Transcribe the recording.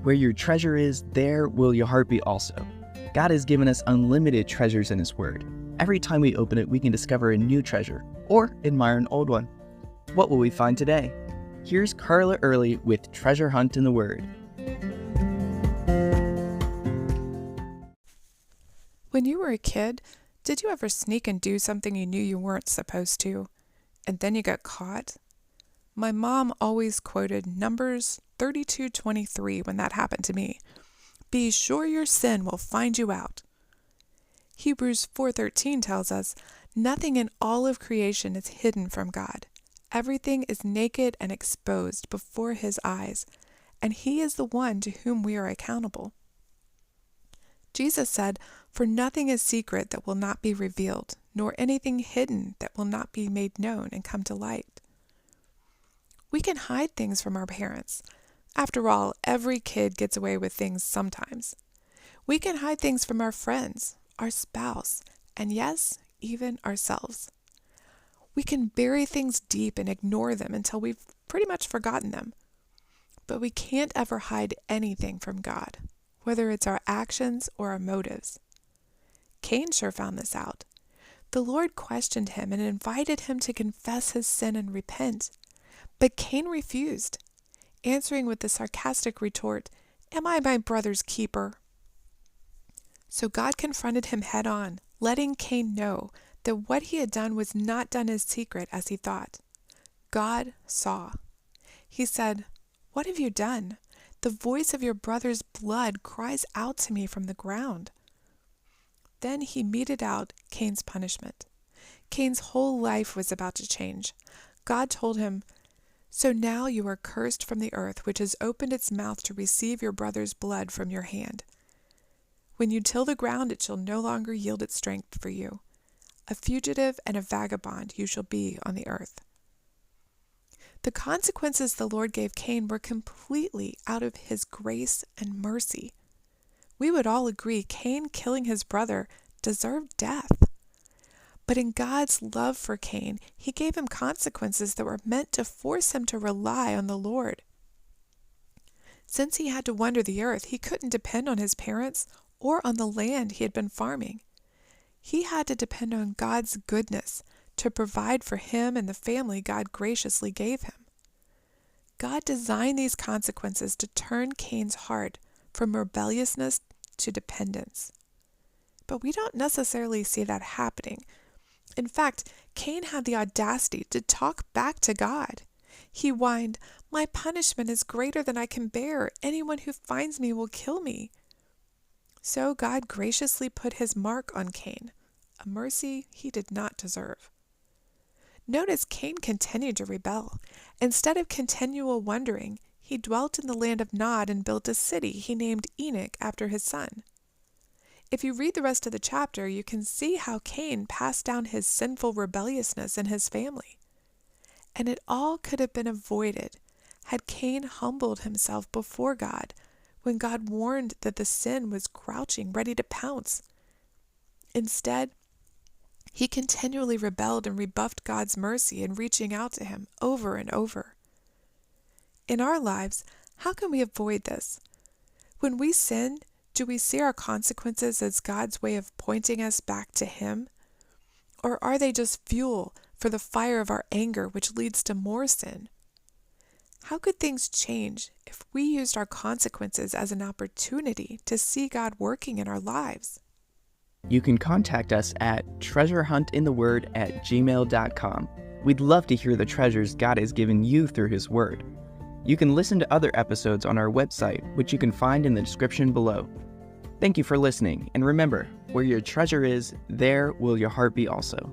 Where your treasure is, there will your heart be also. God has given us unlimited treasures in His Word. Every time we open it, we can discover a new treasure or admire an old one. What will we find today? Here's Carla Early with Treasure Hunt in the Word. When you were a kid, did you ever sneak and do something you knew you weren't supposed to, and then you got caught? My mom always quoted Numbers 32:23 when that happened to me. Be sure your sin will find you out. Hebrews 4:13 tells us, nothing in all of creation is hidden from God. Everything is naked and exposed before His eyes, and He is the one to whom we are accountable. Jesus said, for nothing is secret that will not be revealed, nor anything hidden that will not be made known and come to light. We can hide things from our parents. After all, every kid gets away with things sometimes. We can hide things from our friends, our spouse, and yes, even ourselves. We can bury things deep and ignore them until we've pretty much forgotten them. But we can't ever hide anything from God, whether it's our actions or our motives. Cain sure found this out. The Lord questioned him and invited him to confess his sin and repent. But Cain refused, answering with the sarcastic retort, am I my brother's keeper? So God confronted him head on, letting Cain know that what he had done was not done in secret as he thought. God saw. He said, what have you done? The voice of your brother's blood cries out to me from the ground. Then he meted out Cain's punishment. Cain's whole life was about to change. God told him, so now you are cursed from the earth, which has opened its mouth to receive your brother's blood from your hand. When you till the ground, it shall no longer yield its strength for you. A fugitive and a vagabond you shall be on the earth. The consequences the Lord gave Cain were completely out of His grace and mercy. We would all agree Cain killing his brother deserved death. But in God's love for Cain, He gave him consequences that were meant to force him to rely on the Lord. Since he had to wander the earth, he couldn't depend on his parents or on the land he had been farming. He had to depend on God's goodness to provide for him and the family God graciously gave him. God designed these consequences to turn Cain's heart from rebelliousness to dependence. But we don't necessarily see that happening. In fact, Cain had the audacity to talk back to God. He whined, my punishment is greater than I can bear. Anyone who finds me will kill me. So God graciously put His mark on Cain, a mercy he did not deserve. Notice Cain continued to rebel. Instead of continual wandering, he dwelt in the land of Nod and built a city he named Enoch after his son. If you read the rest of the chapter, you can see how Cain passed down his sinful rebelliousness in his family. And it all could have been avoided had Cain humbled himself before God when God warned that the sin was crouching, ready to pounce. Instead, he continually rebelled and rebuffed God's mercy in reaching out to Him over and over. In our lives, how can we avoid this? When we sin, do we see our consequences as God's way of pointing us back to Him? Or are they just fuel for the fire of our anger, which leads to more sin? How could things change if we used our consequences as an opportunity to see God working in our lives? You can contact us at treasurehuntintheword@gmail.com. We'd love to hear the treasures God has given you through His Word. You can listen to other episodes on our website, which you can find in the description below. Thank you for listening, and remember, where your treasure is, there will your heart be also.